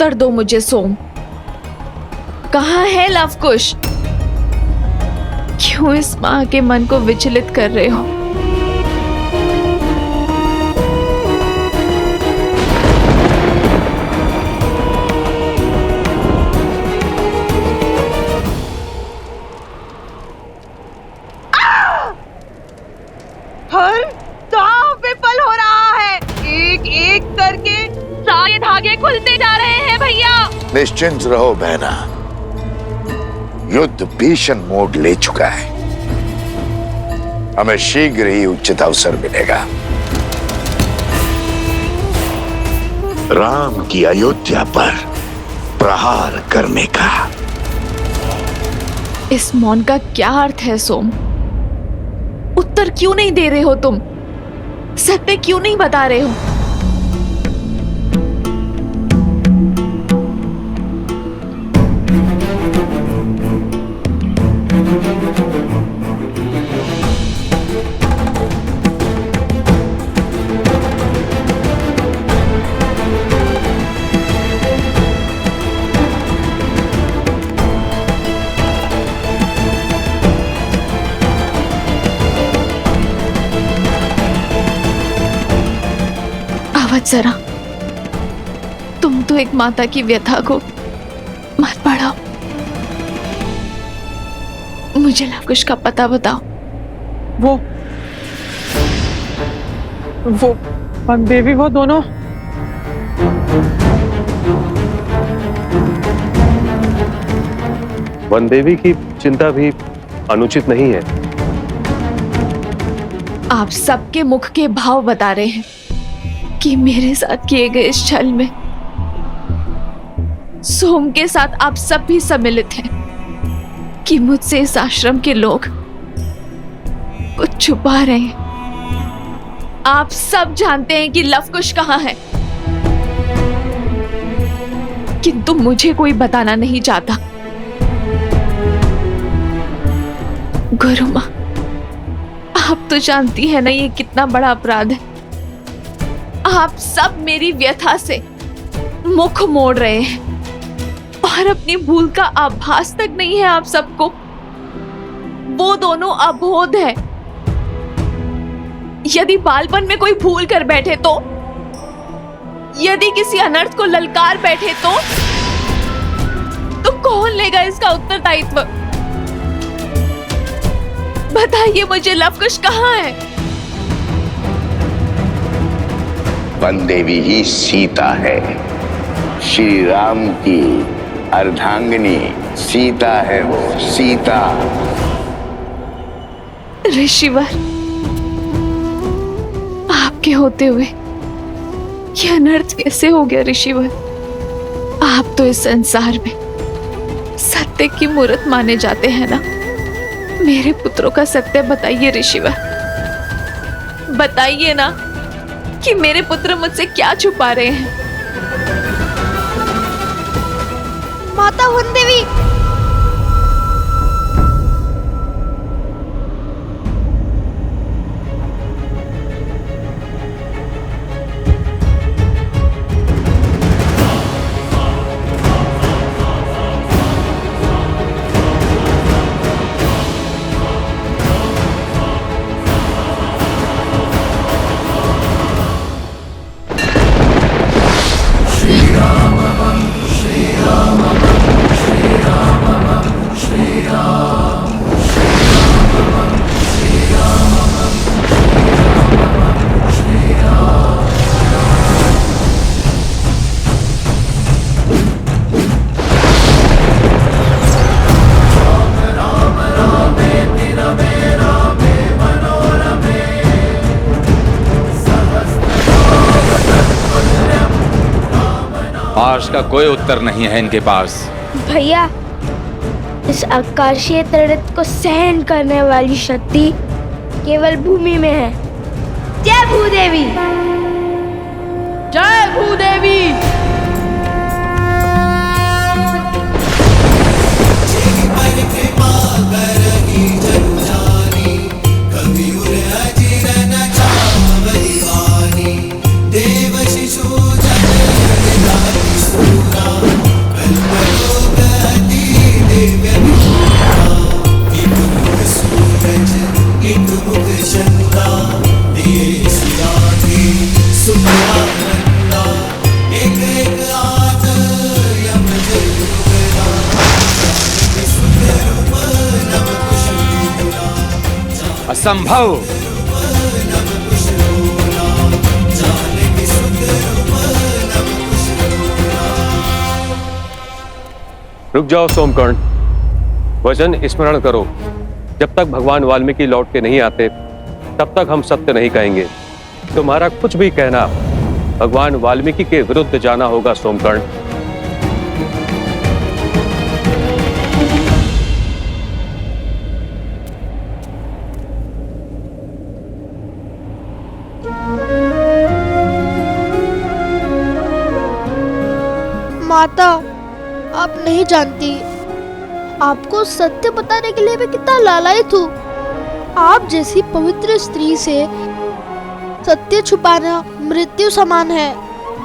उत्तर दो मुझे सोम, कहाँ है लवकुश? क्यों इस माँ के मन को विचलित कर रहे हो? हर दांव विफल हो रहा है। एक एक करके सारे धागे खुलते जा रहे हैं भैया। निश्चिंत रहो बहना, युद्ध भीषण मोड़ ले चुका है। हमें शीघ्र ही उचित अवसर मिलेगा। राम की अयोध्या पर प्रहार करने का। इस मौन का क्या अर्थ है सोम? उत्तर क्यों नहीं दे रहे हो तुम? सत्य क्यों नहीं बता रहे हो? वत्सरा, तुम तो एक माता की व्यथा को मत बढ़ाओ। मुझे लवकुश का पता बताओ। वो देवी, वो दोनों वन देवी की चिंता भी अनुचित नहीं है। आप सबके मुख के भाव बता रहे हैं कि मेरे साथ किए गए इस छल में सोम के साथ आप सब भी सम्मिलित हैं, कि मुझसे इस आश्रम के लोग कुछ छुपा रहे हैं। आप सब जानते हैं कि लवकुश कहाँ है, किंतु मुझे कोई बताना नहीं चाहता। गुरु माँ, आप तो जानती है ना ये कितना बड़ा अपराध है। आप सब मेरी व्यथा से मुख मोड़ रहे हैं और अपनी भूल का आभास तक नहीं है आप सबको। वो दोनों अबोध है। यदि बालपन में कोई भूल कर बैठे तो, यदि किसी अनर्थ को ललकार बैठे तो कौन लेगा इसका उत्तरदायित्व? बताइए मुझे, लवकुश कहाँ है? वन देवी ही सीता है, श्री राम की अर्धांगिनी सीता है वो, सीता। ऋषिवर, आपके होते हुए ये अनर्थ कैसे हो गया ऋषिवर? आप तो इस संसार में सत्य की मूर्त माने जाते हैं ना। मेरे पुत्रों का सत्य बताइए ऋषिवर, बताइए ना कि मेरे पुत्र मुझसे क्या छुपा रहे हैं। माता वन देवी, आज का कोई उत्तर नहीं है इनके पास। भैया, इस आकाशीय तड़प को सहन करने वाली शक्ति केवल भूमि में है। जय भूदेवी, जय भूदेवी। देव शिशु जन असंभव। रुक जाओ सोमकर्ण, वचन स्मरण करो। जब तक भगवान वाल्मीकि लौट के नहीं आते तब तक हम सत्य नहीं कहेंगे। तुम्हारा कुछ भी कहना भगवान वाल्मीकि के विरुद्ध जाना होगा सोमकर्ण। माता, आप नहीं जानती, आपको सत्य बताने के लिए मैं कितना लालायित हूँ। आप जैसी पवित्र स्त्री से सत्य छुपाना मृत्यु समान है।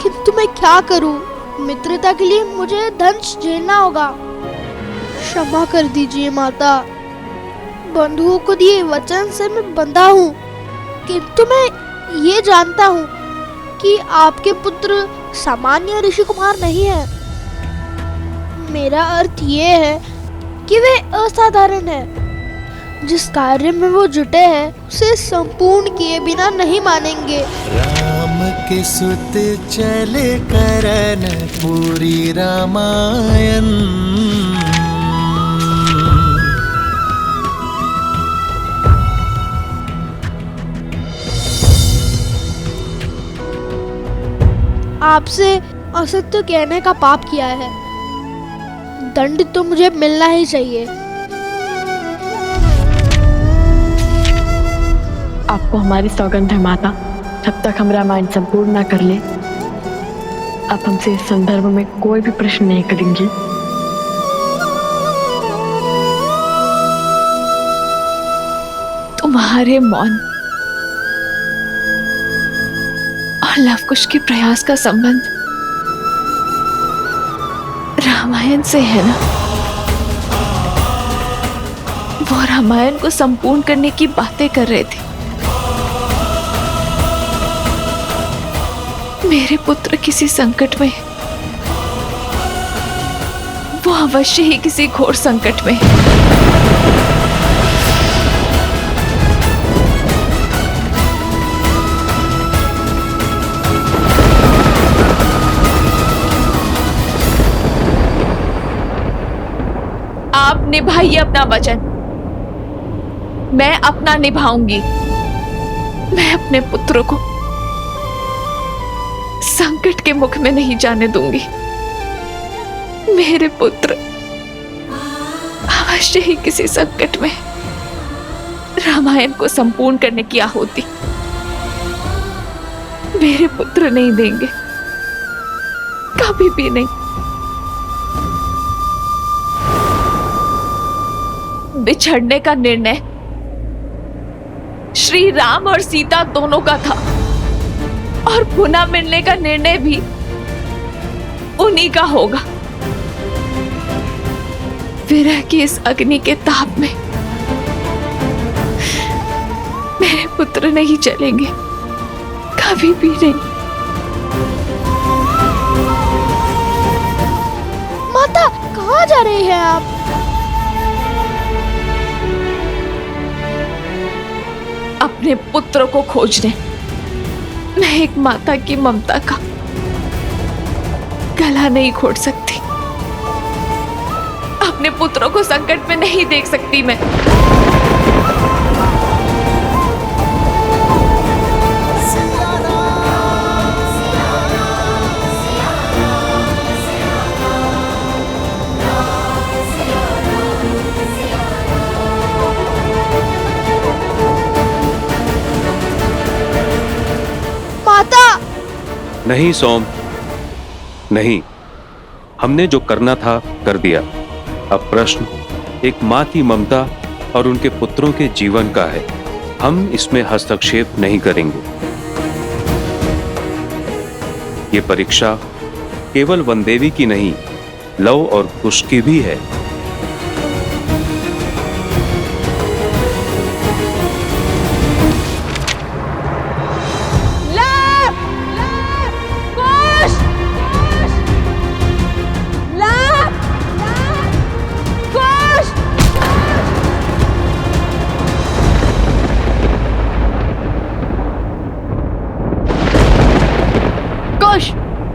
किंतु मैं क्या करूँ? मित्रता के लिए मुझे दंश झेलना होगा। क्षमा कर दीजिए माता। बंधुओं को दिए वचन से मैं बंधा हूँ, किंतु मैं ये जानता हूँ कि आपके पुत्र सामान्य ऋषि कुमार नहीं है। मेरा अर्थ ये है कि वे असाधारण है। जिस कार्य में वो जुटे हैं उसे संपूर्ण किए बिना नहीं मानेंगे। राम के सुत चले करन पूरी रामायण। आपसे असत्य कहने का पाप किया है, दंड तो मुझे मिलना ही चाहिए। आपको हमारी सौगंध है माता, जब तक हम रामायण संपूर्ण ना कर ले आप हमसे इस संदर्भ में कोई भी प्रश्न नहीं करेंगे। तुम्हारे मौन और लवकुश के प्रयास का संबंध रामायण से है ना? वो रामायण को संपूर्ण करने की बातें कर रहे थे। मेरे पुत्र किसी संकट में, वो अवश्य ही किसी घोर संकट में। आप निभाइए अपना वचन, मैं अपना निभाऊंगी। मैं अपने पुत्र को संकट के मुख में नहीं जाने दूंगी। मेरे पुत्र अवश्य ही किसी संकट में रामायण को संपूर्ण करने की आहुति मेरे पुत्र नहीं देंगे, कभी भी नहीं। बिछड़ने का निर्णय श्री राम और सीता दोनों का था, और पुनः मिलने का निर्णय भी उन्हीं का होगा। विरह की इस अग्नि के ताप में मेरे पुत्र नहीं चलेंगे, कभी भी नहीं। माता, कहाँ जा रही हैं आप? अपने पुत्र को खोजने। मैं एक माता की ममता का गला नहीं घोट सकती। अपने पुत्रों को संकट में नहीं देख सकती मैं। नहीं सोम, नहीं। हमने जो करना था कर दिया। अब प्रश्न एक माँ की ममता और उनके पुत्रों के जीवन का है। हम इसमें हस्तक्षेप नहीं करेंगे। ये परीक्षा केवल वनदेवी की नहीं, लव और कुश की भी है।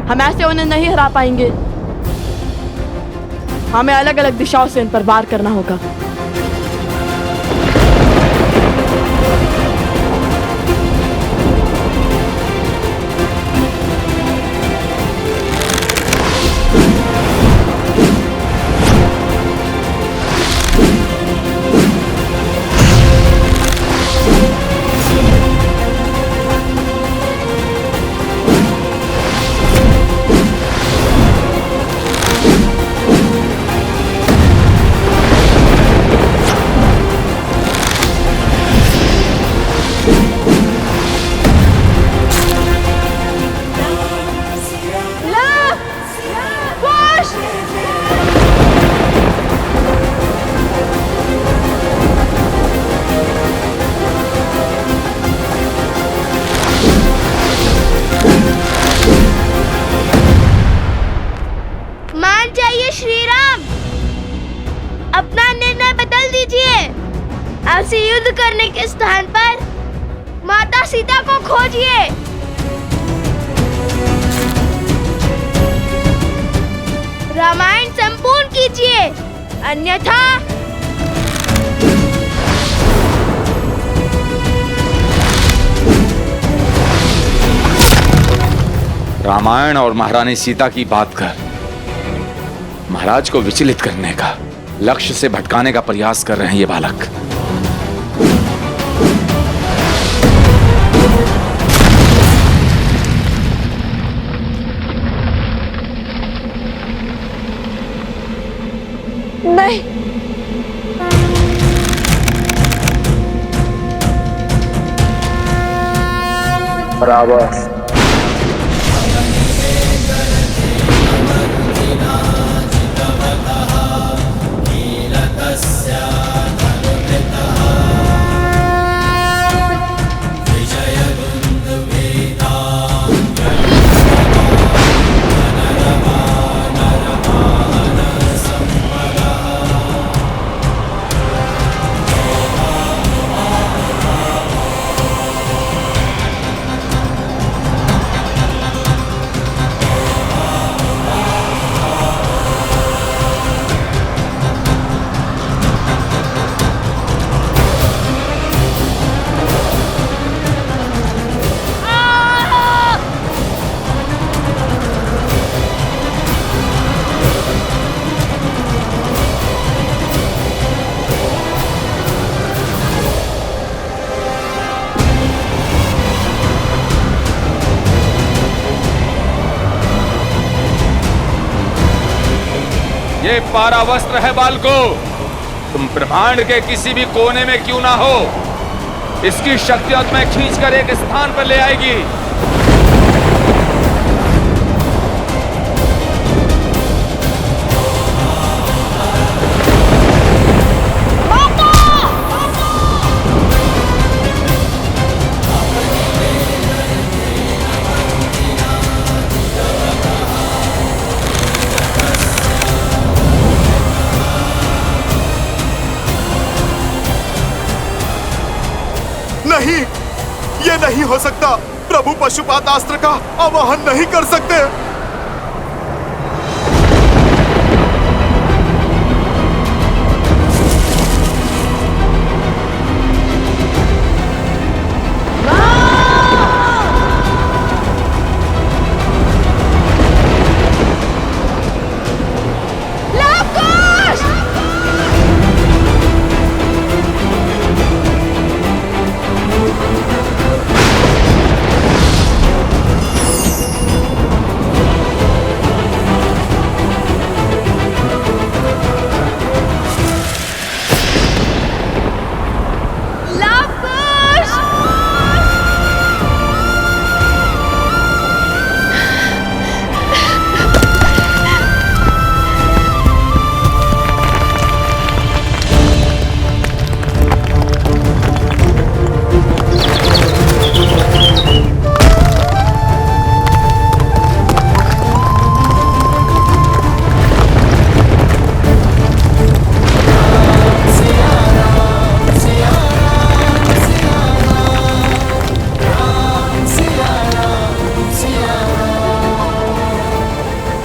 हम ऐसे उन्हें नहीं हरा पाएंगे। हमें अलग अलग दिशाओं से इन पर वार करना होगा। ऐसे युद्ध करने के स्थान पर माता सीता को खोजिए। रामायण संपूर्ण कीजिए, अन्यथा रामायण और महारानी सीता की बात कर महाराज को विचलित करने का, लक्ष्य से भटकाने का प्रयास कर रहे हैं ये बालक। नहीं, बराबर। ये पारावस्त्र है बालको, तुम ब्रह्मांड के किसी भी कोने में क्यों ना हो, इसकी शक्तियां तुम्हें खींचकर एक स्थान पर ले आएगी। नहीं, ये नहीं हो सकता। प्रभु पशुपात अस्त्र का आवाहन नहीं कर सकते।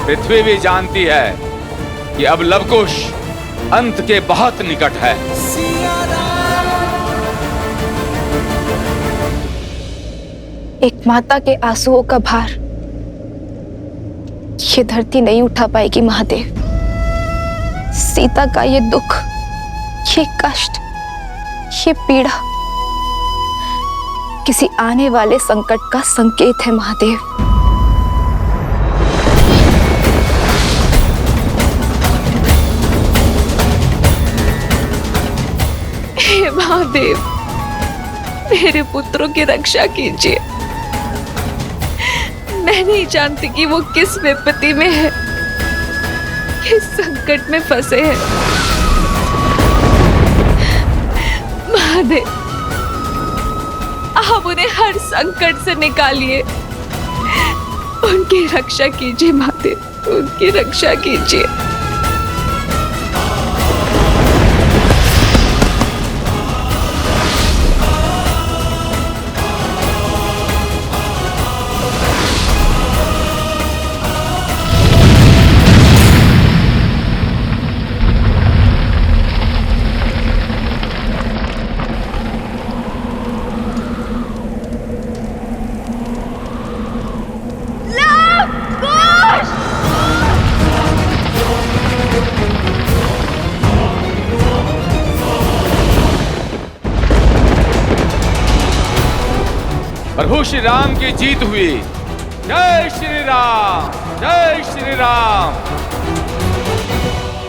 पृथ्वी भी जानती है कि अब लवकुश अंत के बहुत निकट है। एक माता के आंसुओं का भार ये धरती नहीं उठा पाएगी महादेव। सीता का ये दुख, ये कष्ट, ये पीड़ा किसी आने वाले संकट का संकेत है महादेव। हे महादेव, मेरे पुत्रों की रक्षा कीजिए। मैं नहीं जानती कि वो किस विपत्ति में है, किस संकट में फंसे हैं। महादेव, आप उन्हें हर संकट से निकालिए। उनकी रक्षा कीजिए महादेव, उनकी रक्षा कीजिए। प्रभु श्री राम की जीत हुई। जय श्री राम, जय श्री राम।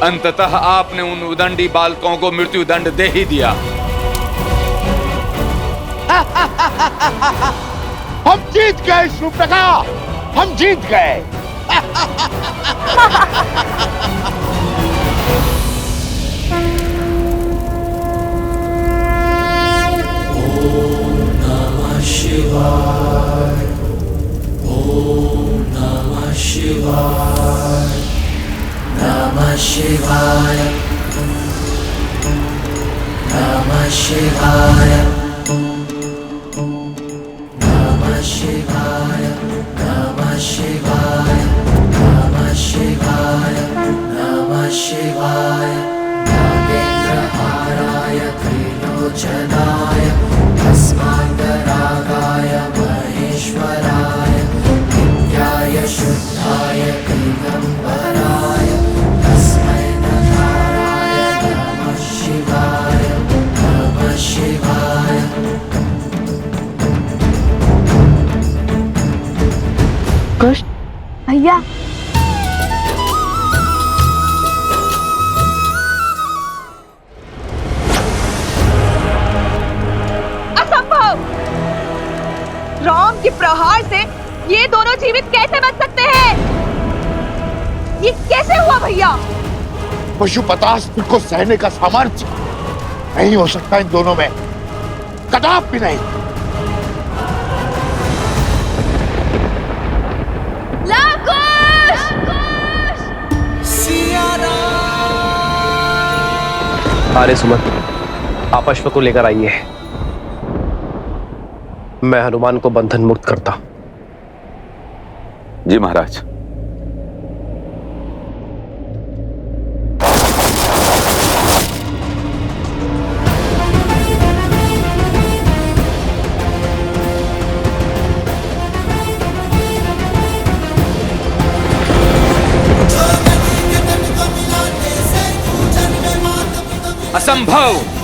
अंततः आपने उन उदंडी बालकों को मृत्यु दंड दे ही दिया। हम जीत गए शूर्पणखा, हम जीत गए। शिवाय, ओम नमः शिवाय, नमः शिवाय, नमः शिवाय, नमः शिवाय, नमः शिवाय, नमः शिवाय, नमः शिवाय, नागेन्द्रहाराय त्रिलोचनाय भस्मान्तरागाय महेश्वराय नित्याय शुद्धाय दिगंबराय तस्मै नकाराय नमः शिवाय, नमः शिवाय। कृष्ण भैया, असंभव! राम के प्रहार से ये दोनों जीवित कैसे बच सकते हैं? ये कैसे हुआ भैया? पशुपतास्त्र को सहने का सामर्थ्य नहीं हो सकता इन दोनों में, कदापि भी नहीं। अरे सुमन, आप अश्व को लेकर आइए। मैं हनुमान को बंधन मुक्त करता। जी महाराज। असंभव!